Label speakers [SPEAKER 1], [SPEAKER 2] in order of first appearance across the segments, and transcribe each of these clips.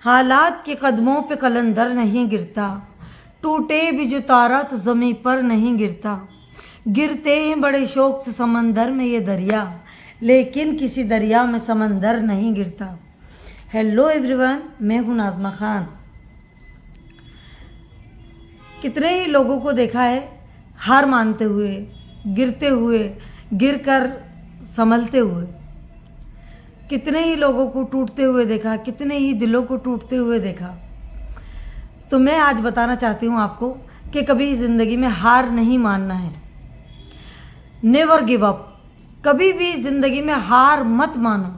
[SPEAKER 1] हालात के कदमों पे कलंदर नहीं गिरता, टूटे भी जो तारा तो ज़मीं पर नहीं गिरता। गिरते हैं बड़े शौक से समंदर में ये दरिया, लेकिन किसी दरिया में समंदर नहीं गिरता। हेलो एवरीवन, मैं हूँ नाज़मा खान। कितने ही लोगों को देखा है हार मानते हुए, गिरते हुए, गिरकर संभलते हुए। कितने ही लोगों को टूटते हुए देखा, कितने ही दिलों को टूटते हुए देखा। तो मैं आज बताना चाहती हूँ आपको कि कभी ज़िंदगी में हार नहीं मानना है। Never give up. कभी भी ज़िंदगी में हार मत मानो,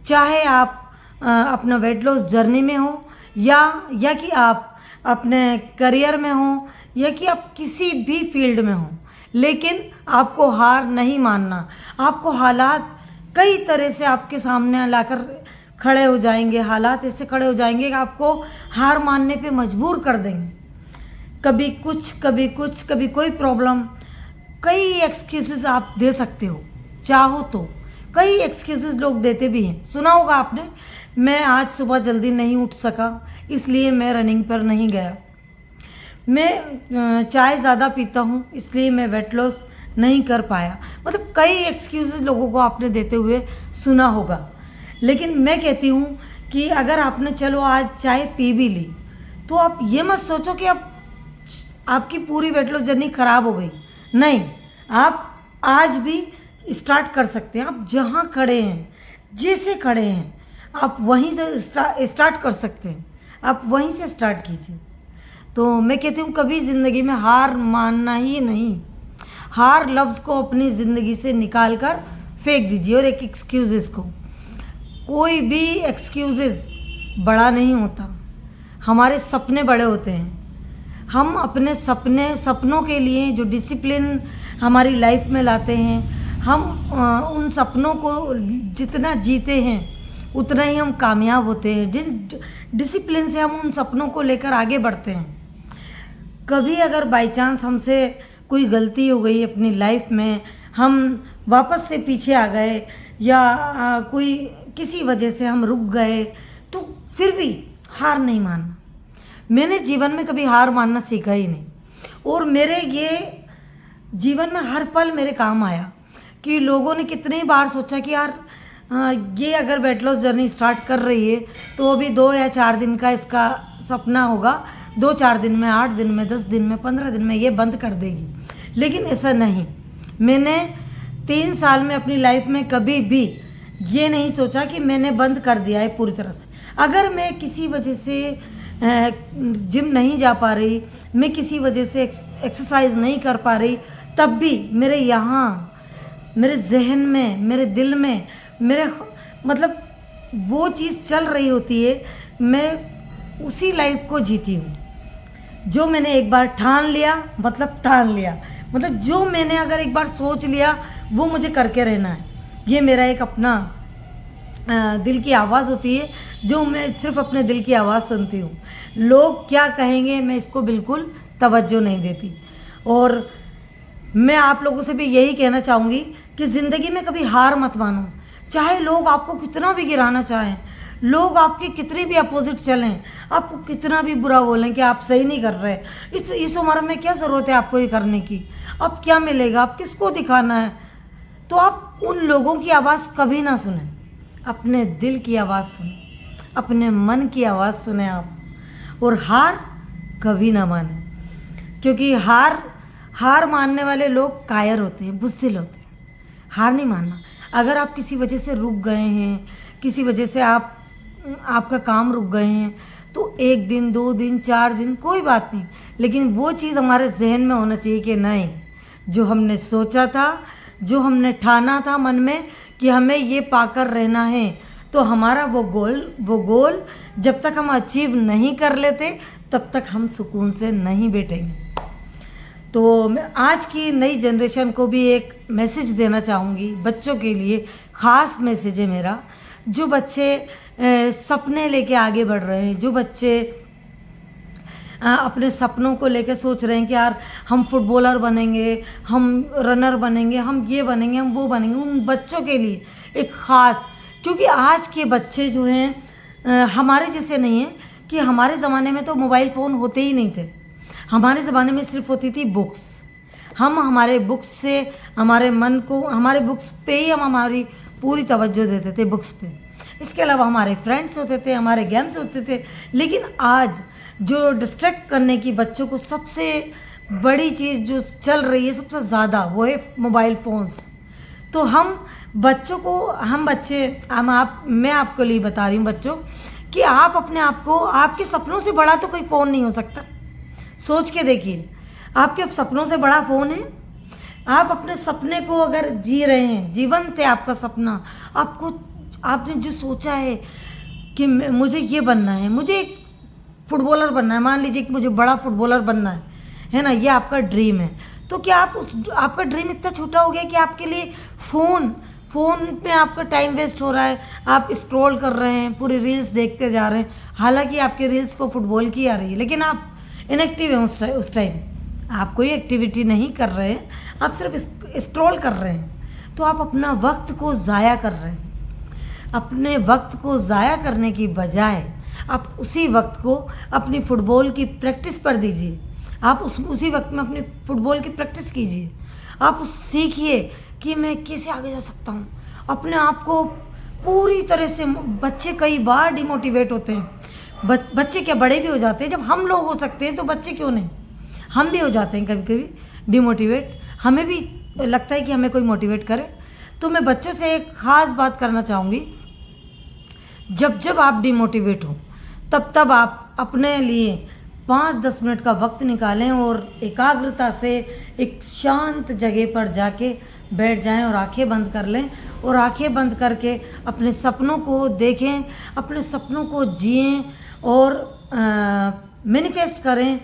[SPEAKER 1] चाहे आप अपना वेट लॉस जर्नी में हो या कि आप अपने करियर में हो या कि आप किसी भी फील्ड में हो, लेकिन आपको हार नहीं मानना। आपको हालात कई तरह से आपके सामने लाकर खड़े हो जाएंगे, हालात ऐसे खड़े हो जाएंगे कि आपको हार मानने पे मजबूर कर देंगे। कभी कुछ, कभी कुछ, कभी कोई प्रॉब्लम। कई एक्सक्यूजेस आप दे सकते हो, चाहो तो कई एक्सक्यूजेस लोग देते भी हैं। सुना होगा आपने, मैं आज सुबह जल्दी नहीं उठ सका इसलिए मैं रनिंग पर नहीं गया, मैं चाय ज़्यादा पीता हूँ इसलिए मैं वेट लॉस नहीं कर पाया। मतलब कई एक्सक्यूजेस लोगों को आपने देते हुए सुना होगा। लेकिन मैं कहती हूँ कि अगर आपने चलो आज चाय पी भी ली तो आप ये मत सोचो कि अब आपकी पूरी वेट लॉस जर्नी खराब हो गई। नहीं, आप आज भी स्टार्ट कर सकते हैं। आप जहाँ खड़े हैं, जैसे खड़े हैं, आप वहीं से स्टार्ट कर सकते हैं। आप वहीं से स्टार्ट कीजिए। तो मैं कहती हूँ कभी ज़िंदगी में हार मानना ही नहीं। हार लफ्ज़ को अपनी ज़िंदगी से निकाल कर फेंक दीजिए। और एक एक्सक्यूज़ेस को, कोई भी एक्सक्यूज़ेस बड़ा नहीं होता, हमारे सपने बड़े होते हैं। हम अपने सपनों के लिए जो डिसिप्लिन हमारी लाइफ में लाते हैं, हम उन सपनों को जितना जीते हैं उतना ही हम कामयाब होते हैं। जिन डिसिप्लिन से हम उन सपनों को लेकर आगे बढ़ते हैं। कभी अगर बाय चांस हमसे कोई गलती हो गई अपनी लाइफ में, हम वापस से पीछे आ गए या कोई किसी वजह से हम रुक गए, तो फिर भी हार नहीं मानना। मैंने जीवन में कभी हार मानना सीखा ही नहीं। और मेरे ये जीवन में हर पल मेरे काम आया कि लोगों ने कितनी बार सोचा कि यार ये अगर वेट लॉस जर्नी स्टार्ट कर रही है तो अभी 2 या 4 दिन का इसका सपना होगा, 2-4 दिन में, 8 दिन में, 10 दिन में, 15 दिन में ये बंद कर देगी। लेकिन ऐसा नहीं। मैंने 3 साल में अपनी लाइफ में कभी भी ये नहीं सोचा कि मैंने बंद कर दिया है पूरी तरह से। अगर मैं किसी वजह से जिम नहीं जा पा रही, मैं किसी वजह से एक्सरसाइज नहीं कर पा रही, तब भी मेरे यहाँ, मेरे जहन में, मेरे दिल में, मेरे मतलब वो चीज़ चल रही होती है। मैं उसी लाइफ को जीती हूँ जो मैंने एक बार ठान लिया, मतलब ठान लिया। मतलब जो मैंने अगर एक बार सोच लिया वो मुझे करके रहना है। ये मेरा एक अपना दिल की आवाज़ होती है जो मैं सिर्फ अपने दिल की आवाज़ सुनती हूँ। लोग क्या कहेंगे मैं इसको बिल्कुल तवज्जो नहीं देती। और मैं आप लोगों से भी यही कहना चाहूँगी कि ज़िंदगी में कभी हार मत मानो। चाहे लोग आपको कितना भी गिराना चाहें, लोग आपके कितने भी अपोजिट चलें, आपको कितना भी बुरा बोलें कि आप सही नहीं कर रहे, इस उम्र में क्या ज़रूरत है आपको ये करने की, अब क्या मिलेगा, आप किसको दिखाना है, तो आप उन लोगों की आवाज़ कभी ना सुने। अपने दिल की आवाज़ सुने, अपने मन की आवाज़ सुने आप। और हार कभी ना माने, क्योंकि हार मानने वाले लोग कायर होते हैं, बुज़दिल होते हैं। हार नहीं मानना। अगर आप किसी वजह से रुक गए हैं, किसी वजह से आपका काम रुक गए हैं, तो 1 दिन, 2 दिन, 4 दिन कोई बात नहीं, लेकिन वो चीज़ हमारे जहन में होना चाहिए कि नहीं, जो हमने सोचा था, जो हमने ठाना था मन में कि हमें ये पाकर रहना है, तो हमारा वो गोल जब तक हम अचीव नहीं कर लेते तब तक हम सुकून से नहीं बैठेंगे। तो मैं आज की नई जनरेशन को भी एक मैसेज देना चाहूँगी, बच्चों के लिए ख़ास मैसेज है मेरा। जो बच्चे सपने लेके आगे बढ़ रहे हैं, जो बच्चे अपने सपनों को लेके सोच रहे हैं कि यार हम फुटबॉलर बनेंगे, हम रनर बनेंगे, हम ये बनेंगे, हम वो बनेंगे, उन बच्चों के लिए एक ख़ास, क्योंकि आज के बच्चे जो हैं हमारे जैसे नहीं है कि हमारे ज़माने में तो मोबाइल फ़ोन होते ही नहीं थे। हमारे ज़माने में सिर्फ होती थी बुक्स। हम हमारे बुक्स से हमारे मन को, हमारे बुक्स पे ही हम हमारी पूरी तवज्जो देते थे, बुक्स पे। इसके अलावा हमारे फ्रेंड्स होते थे, हमारे गेम्स होते थे। लेकिन आज जो डिस्ट्रैक्ट करने की बच्चों को सबसे बड़ी चीज़ जो चल रही है सबसे ज़्यादा, वो है मोबाइल फ़ोन्स। तो हम बच्चों को, मैं आपको लिए बता रही हूँ बच्चों, कि आप अपने आप को, आपके सपनों से बड़ा तो कोई फ़ोन नहीं हो सकता। सोच के देखिए, आपके सपनों से बड़ा फ़ोन है। आप अपने सपने को अगर जी रहे हैं, जीवंत है आपका सपना, आपने जो सोचा है कि मुझे ये बनना है, मुझे एक फुटबॉलर बनना है, मान लीजिए कि मुझे बड़ा फुटबॉलर बनना है ना, ये आपका ड्रीम है। तो क्या आपका ड्रीम इतना छोटा हो गया कि आपके लिए फ़ोन में आपका टाइम वेस्ट हो रहा है, आप स्क्रॉल कर रहे हैं, पूरी रील्स देखते जा रहे हैं। हालांकि आपके रील्स को फुटबॉल की आ रही है, लेकिन आप इनएक्टिव हैं उस टाइम, आप कोई एक्टिविटी नहीं कर रहे हैं, आप सिर्फ स्क्रॉल कर रहे हैं। तो आप अपना वक्त को ज़ाया कर रहे हैं। अपने वक्त को ज़ाया करने की बजाय आप उसी वक्त को अपनी फुटबॉल की प्रैक्टिस पर दीजिए। आप उसी वक्त में अपनी फुटबॉल की प्रैक्टिस कीजिए। आप सीखिए कि मैं कैसे आगे जा सकता हूँ। अपने आप को पूरी तरह से, बच्चे कई बार डिमोटिवेट होते हैं। बच्चे क्या, बड़े भी हो जाते हैं। जब हम लोग हो सकते हैं तो बच्चे क्यों नहीं, हम भी हो जाते हैं कभी कभी डिमोटिवेट। हमें भी लगता है कि हमें कोई मोटिवेट करे। तो मैं बच्चों से एक ख़ास बात करना चाहूँगी, जब आप डिमोटिवेट हो तब आप अपने लिए 5-10 मिनट का वक्त निकालें और एकाग्रता से एक शांत जगह पर जाके बैठ जाएं और आंखें बंद कर लें। और आंखें बंद करके अपने सपनों को देखें, अपने सपनों को जिएं और मैनिफेस्ट करें,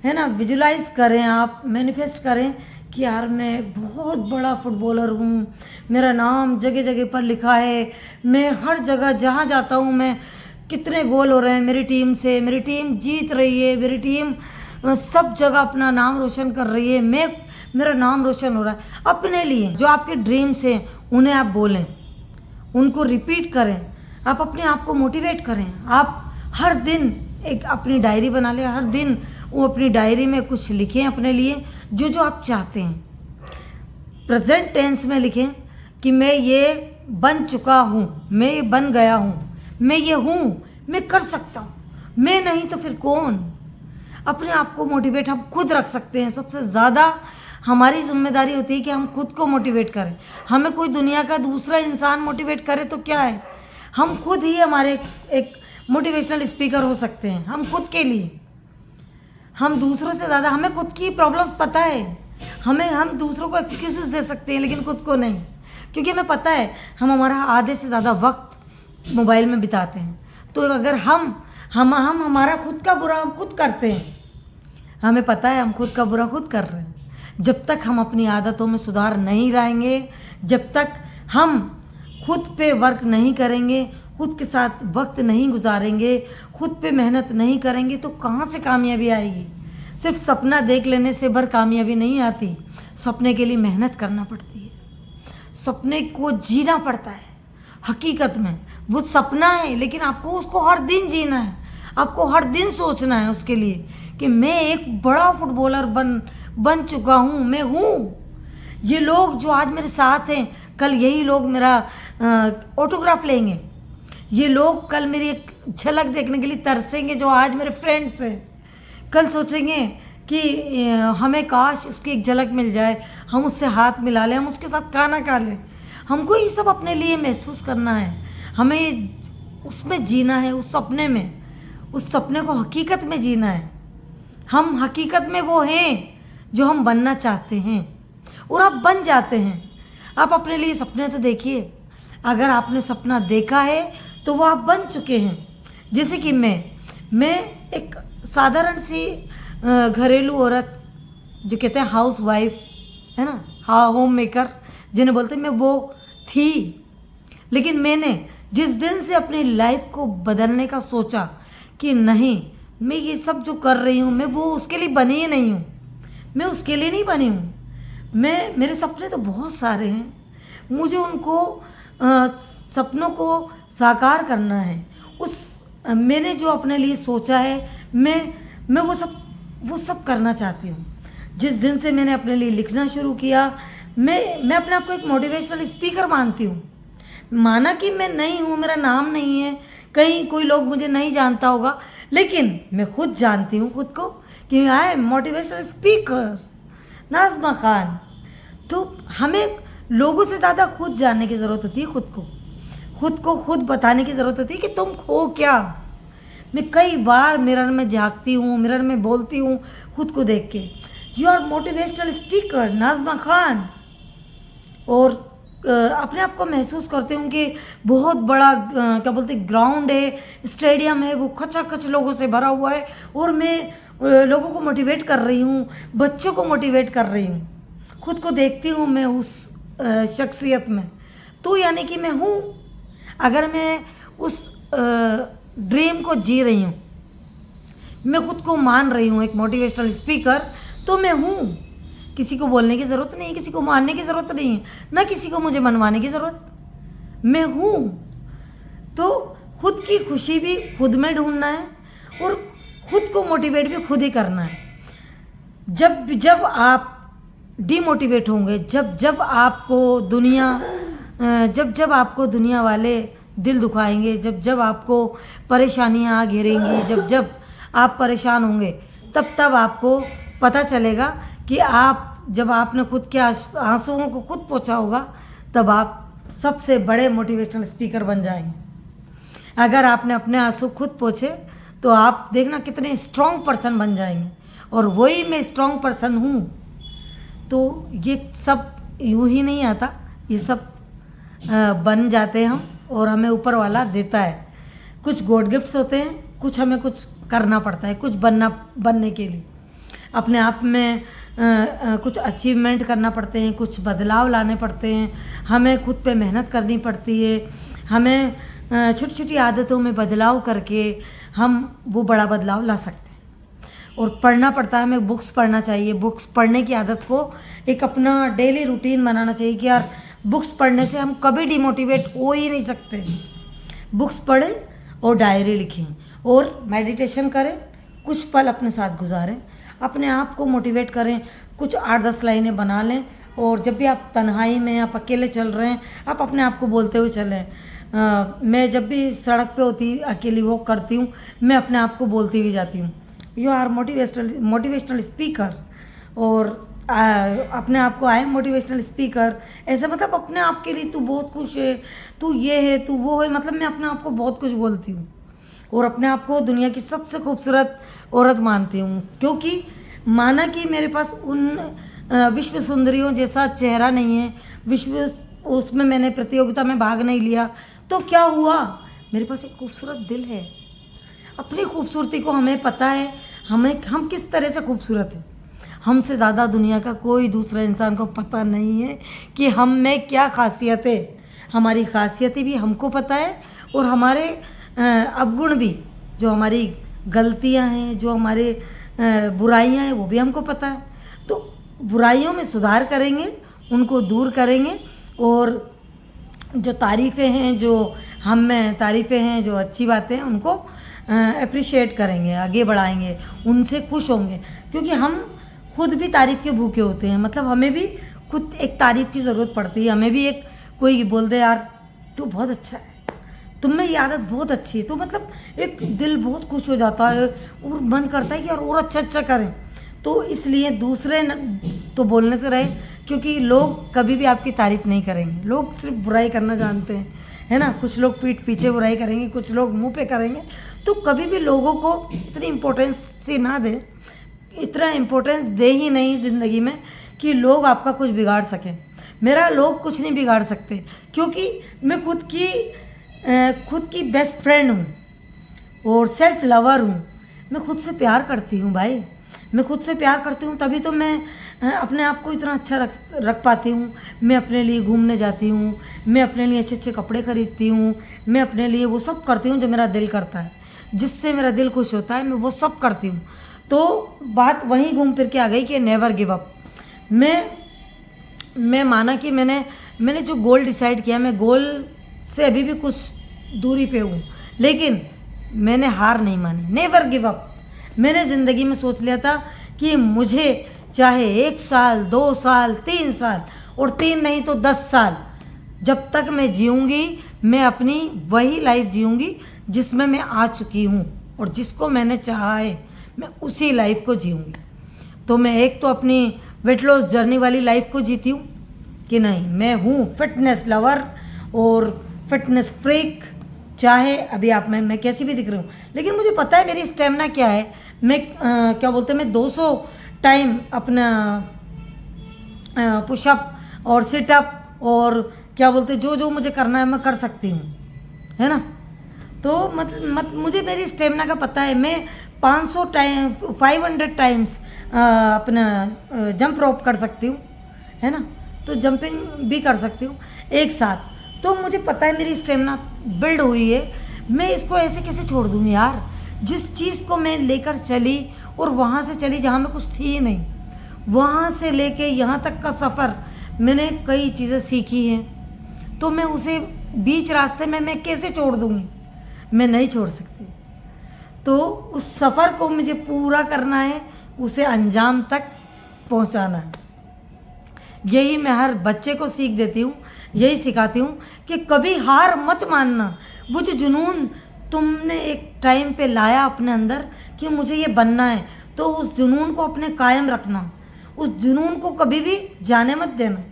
[SPEAKER 1] है ना, विजुलाइज करें। आप मैनिफेस्ट करें कि यार मैं बहुत बड़ा फुटबॉलर हूँ, मेरा नाम जगह जगह पर लिखा है, मैं हर जगह जहाँ जाता हूँ मैं, कितने गोल हो रहे हैं मेरी टीम से, मेरी टीम जीत रही है, मेरी टीम सब जगह अपना नाम रोशन कर रही है, मेरा नाम रोशन हो रहा है। अपने लिए जो आपके ड्रीम्स हैं उन्हें आप बोलें, उनको रिपीट करें, आप अपने आप को मोटिवेट करें। आप हर दिन एक अपनी डायरी बना लें, हर दिन वो अपनी डायरी में कुछ लिखें अपने लिए जो आप चाहते हैं। प्रेजेंट टेंस में लिखें कि मैं ये बन चुका हूँ, मैं ये बन गया हूँ, मैं ये हूँ, मैं कर सकता हूँ, मैं नहीं तो फिर कौन। अपने आप को मोटिवेट हम खुद रख सकते हैं। सबसे ज़्यादा हमारी जिम्मेदारी होती है कि हम खुद को मोटिवेट करें। हमें कोई दुनिया का दूसरा इंसान मोटिवेट करे तो क्या है, हम खुद ही हमारे एक मोटिवेशनल स्पीकर हो सकते हैं। हम खुद के लिए, हम दूसरों से ज़्यादा, हमें खुद की प्रॉब्लम पता है। हम दूसरों को एक्सक्यूजेस दे सकते हैं लेकिन खुद को नहीं, क्योंकि हमें पता है हम हमारा आधे से ज़्यादा वक्त मोबाइल में बिताते हैं। तो अगर हम हमारा खुद का बुरा हम खुद करते हैं, हमें पता है हम खुद का बुरा खुद कर रहे हैं। जब तक हम अपनी आदतों में सुधार नहीं लाएंगे, जब तक हम खुद पे वर्क नहीं करेंगे, खुद के साथ वक्त नहीं गुजारेंगे, खुद पे मेहनत नहीं करेंगे, तो कहाँ से कामयाबी आएगी। सिर्फ सपना देख लेने से भर कामयाबी नहीं आती, सपने के लिए मेहनत करना पड़ती है, सपने को जीना पड़ता है। हकीकत में वो सपना है लेकिन आपको उसको हर दिन जीना है, आपको हर दिन सोचना है उसके लिए कि मैं एक बड़ा फुटबॉलर बन चुका हूँ, मैं हूँ। ये लोग जो आज मेरे साथ हैं, कल यही लोग मेरा ऑटोग्राफ लेंगे। ये लोग कल मेरी एक झलक देखने के लिए तरसेंगे जो आज मेरे फ्रेंड्स हैं। कल सोचेंगे कि हमें काश उसकी एक झलक मिल जाए, हम उससे हाथ मिला लें, हम उसके साथ खाना खा लें। हमको ये सब अपने लिए महसूस करना है, हमें उसमें जीना है, उस सपने में, उस सपने को हकीकत में जीना है। हम हकीकत में वो हैं जो हम बनना चाहते हैं और आप बन जाते हैं। आप अपने लिए सपने तो देखिए, अगर आपने सपना देखा है तो वो आप बन चुके हैं। जैसे कि मैं एक साधारण सी घरेलू औरत, जो कहते हैं हाउस वाइफ, है ना, होम मेकर जिन्हें बोलते हैं, मैं वो थी। लेकिन मैंने जिस दिन से अपनी लाइफ को बदलने का सोचा कि नहीं, मैं ये सब जो कर रही हूँ मैं वो उसके लिए बनी ही नहीं हूँ, मैं उसके लिए नहीं बनी हूँ। मेरे सपने तो बहुत सारे हैं, मुझे उनको सपनों को साकार करना है, मैंने जो अपने लिए सोचा है, मैं वो सब करना चाहती हूँ। जिस दिन से मैंने अपने लिए लिखना शुरू किया, मैं अपने आप को एक मोटिवेशनल स्पीकर मानती हूँ। माना कि मैं नहीं हूँ, मेरा नाम नहीं है, कहीं कोई लोग मुझे नहीं जानता होगा, लेकिन मैं खुद जानती हूँ खुद को कि I am motivational speaker Nazma Khan. तो हमें लोगों से ज़्यादा खुद जानने की ज़रूरत होती है, खुद को खुद बताने की ज़रूरत होती है कि तुम हो क्या। मैं कई बार मिरर में झांकती हूँ, मिरर में बोलती हूँ खुद को देख के, you are motivational speaker Nazma Khan. और अपने आप को महसूस करती हूँ कि बहुत बड़ा क्या बोलते ग्राउंड है, स्टेडियम है, वो खचाखच लोगों से भरा हुआ है और मैं लोगों को मोटिवेट कर रही हूँ, बच्चों को मोटिवेट कर रही हूँ। खुद को देखती हूँ मैं उस शख्सियत में, तो यानी कि मैं हूँ। अगर मैं उस ड्रीम को जी रही हूँ, मैं खुद को मान रही हूँ एक मोटिवेशनल स्पीकर, तो मैं हूँ। किसी को बोलने की ज़रूरत नहीं है, किसी को मानने की ज़रूरत नहीं है, ना किसी को मुझे मनवाने की ज़रूरत, मैं हूँ। तो खुद की खुशी भी खुद में ढूंढना है और खुद को मोटिवेट भी खुद ही करना है। जब आप डीमोटिवेट होंगे, जब आपको दुनिया वाले दिल दुखाएंगे, जब आपको परेशानियाँ घेरेंगी, जब आप परेशान होंगे, तब आपको पता चलेगा कि जब आपने खुद के आंसुओं को खुद पोंछा होगा, तब आप सबसे बड़े मोटिवेशनल स्पीकर बन जाएंगे। अगर आपने अपने आंसू खुद पोंछे तो आप देखना कितने स्ट्रॉन्ग पर्सन बन जाएंगे। और वही मैं स्ट्रॉन्ग पर्सन हूँ। तो ये सब यूं ही नहीं आता, ये सब बन जाते हैं हम, और हमें ऊपर वाला देता है। कुछ गॉड गिफ्ट्स होते हैं, कुछ हमें कुछ करना पड़ता है, कुछ बनने के लिए अपने आप में कुछ अचीवमेंट करना पड़ते हैं, कुछ बदलाव लाने पड़ते हैं, हमें खुद पे मेहनत करनी पड़ती है, हमें छोटी छोटी आदतों में बदलाव करके हम वो बड़ा बदलाव ला सकते हैं। और पढ़ना पड़ता है, हमें बुक्स पढ़ना चाहिए। बुक्स पढ़ने की आदत को एक अपना डेली रूटीन बनाना चाहिए कि यार बुक्स पढ़ने से हम कभी डिमोटिवेट हो ही नहीं सकते। बुक्स पढ़ें और डायरी लिखें और मेडिटेशन करें, कुछ पल अपने साथ गुजारें, अपने आप को मोटिवेट करें, कुछ 8-10 लाइनें बना लें। और जब भी आप तन्हाई में, आप अकेले चल रहे हैं, आप अपने आप को बोलते हुए चलें। मैं जब भी सड़क पे होती अकेली वॉक करती हूँ, मैं अपने आप को बोलती हुई जाती हूँ, यू आर मोटिवेशनल स्पीकर। और अपने आप को आई एम मोटिवेशनल स्पीकर, ऐसा मतलब अपने आप के लिए तू बहुत कुछ है, तू ये है, तू वो है, मतलब मैं अपने आप को बहुत कुछ बोलती हूँ। और अपने आप को दुनिया की सबसे खूबसूरत औरत मानती हूँ, क्योंकि माना कि मेरे पास उन विश्व सुंदरियों जैसा चेहरा नहीं है, उसमें मैंने प्रतियोगिता में भाग नहीं लिया, तो क्या हुआ, मेरे पास एक खूबसूरत दिल है। अपनी खूबसूरती को हमें पता है, हम किस तरह से खूबसूरत हैं। हमसे ज़्यादा दुनिया का कोई दूसरा इंसान को पता नहीं है कि हम में क्या खासियत है। हमारी खासियतें भी हमको पता है और हमारे अवगुण भी, जो हमारी गलतियां हैं, जो हमारे बुराइयां हैं, वो भी हमको पता है। तो बुराइयों में सुधार करेंगे, उनको दूर करेंगे, और जो तारीफ़ें हैं, जो हम में तारीफ़ें हैं, जो अच्छी बातें हैं, उनको अप्रिशिएट करेंगे, आगे बढ़ाएंगे, उनसे खुश होंगे। क्योंकि हम खुद भी तारीफ़ के भूखे होते हैं, मतलब हमें भी खुद एक तारीफ़ की ज़रूरत पड़ती है। हमें भी एक कोई बोल दे यार तू बहुत अच्छा है, तुम में ये आदत बहुत अच्छी है, तो मतलब एक दिल बहुत खुश हो जाता है और मन करता है कि यार और अच्छा करें। तो इसलिए दूसरे तो बोलने से रहे, क्योंकि लोग कभी भी आपकी तारीफ़ नहीं करेंगे, लोग सिर्फ बुराई करना जानते हैं, है ना। कुछ लोग पीठ पीछे बुराई करेंगे, कुछ लोग मुंह पे करेंगे। तो कभी भी लोगों को इतनी इम्पोर्टेंस से ना दे, इतना इम्पोर्टेंस दे ही नहीं ज़िंदगी में कि लोग आपका कुछ बिगाड़ सकें। मेरा लोग कुछ नहीं बिगाड़ सकते, क्योंकि मैं खुद की बेस्ट फ्रेंड हूँ और सेल्फ लवर हूँ। मैं खुद से प्यार करती हूँ भाई, मैं खुद से प्यार करती हूँ, तभी तो मैं अपने आप को इतना अच्छा रख पाती हूँ। मैं अपने लिए घूमने जाती हूँ, मैं अपने लिए अच्छे अच्छे कपड़े खरीदती हूँ, मैं अपने लिए वो सब करती हूँ जो मेरा दिल करता है, जिससे मेरा दिल खुश होता है, मैं वो सब करती हूँ। तो बात वहीं घूम फिर के आ गई कि नेवर गिव अप। मैं माना कि मैंने जो गोल डिसाइड किया, मैं गोल से अभी भी कुछ दूरी पे हूँ, लेकिन मैंने हार नहीं मानी, नेवर गिव अप। मैंने ज़िंदगी में सोच लिया था कि मुझे चाहे 1 साल, 2 साल, 3 साल, और 3 नहीं तो 10 साल, जब तक मैं जीऊँगी मैं अपनी वही लाइफ जीऊँगी जिसमें मैं आ चुकी हूँ, और जिसको मैंने चाहा है मैं उसी लाइफ को जीऊँगी। तो मैं एक तो अपनी वेट लॉस जर्नी वाली लाइफ को जीती हूँ कि नहीं, मैं हूँ फिटनेस लवर और फिटनेस फ्रीक। चाहे अभी आप मैं कैसी भी दिख रही हूँ, लेकिन मुझे पता है मेरी स्टेमिना क्या है। मैं क्या बोलते हैं, मैं 200 टाइम अपना पुशअप और सिटअप और क्या बोलते जो जो मुझे करना है मैं कर सकती हूँ, है ना। तो मुझे मेरी स्टेमिना का पता है। मैं 500 टाइम 500 टाइम्स अपना जंप रोप कर सकती हूँ, है ना। तो जंपिंग भी कर सकती हूँ एक साथ। तो मुझे पता है मेरी स्टेमिना बिल्ड हुई है। मैं इसको ऐसे कैसे छोड़ दूँगी यार। जिस चीज़ को मैं लेकर चली और वहाँ से चली जहाँ मैं कुछ थी ही नहीं, वहाँ से लेके यहाँ तक का सफ़र मैंने कई चीज़ें सीखी हैं। तो मैं उसे बीच रास्ते में मैं कैसे छोड़ दूँगी, मैं नहीं छोड़ सकती। तो उस सफ़र को मुझे पूरा करना है, उसे अंजाम तक पहुँचाना है। यही मैं हर बच्चे को सीख देती हूँ, यही सिखाती हूँ कि कभी हार मत मानना। वो जो जुनून तुमने एक टाइम पे लाया अपने अंदर कि मुझे ये बनना है, तो उस जुनून को अपने कायम रखना, उस जुनून को कभी भी जाने मत देना,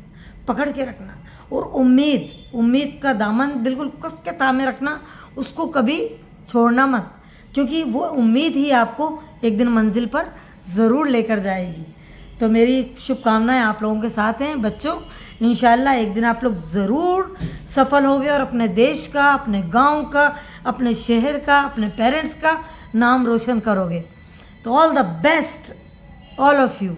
[SPEAKER 1] पकड़ के रखना। और उम्मीद का दामन बिल्कुल कस के थामे रखना, उसको कभी छोड़ना मत, क्योंकि वो उम्मीद ही आपको एक दिन मंजिल पर ज़रूर लेकर जाएगी। तो मेरी शुभकामनाएं आप लोगों के साथ हैं बच्चों। इंशाल्लाह एक दिन आप लोग ज़रूर सफल होगे और अपने देश का, अपने गांव का, अपने शहर का, अपने पेरेंट्स का नाम रोशन करोगे। तो all the best all of you.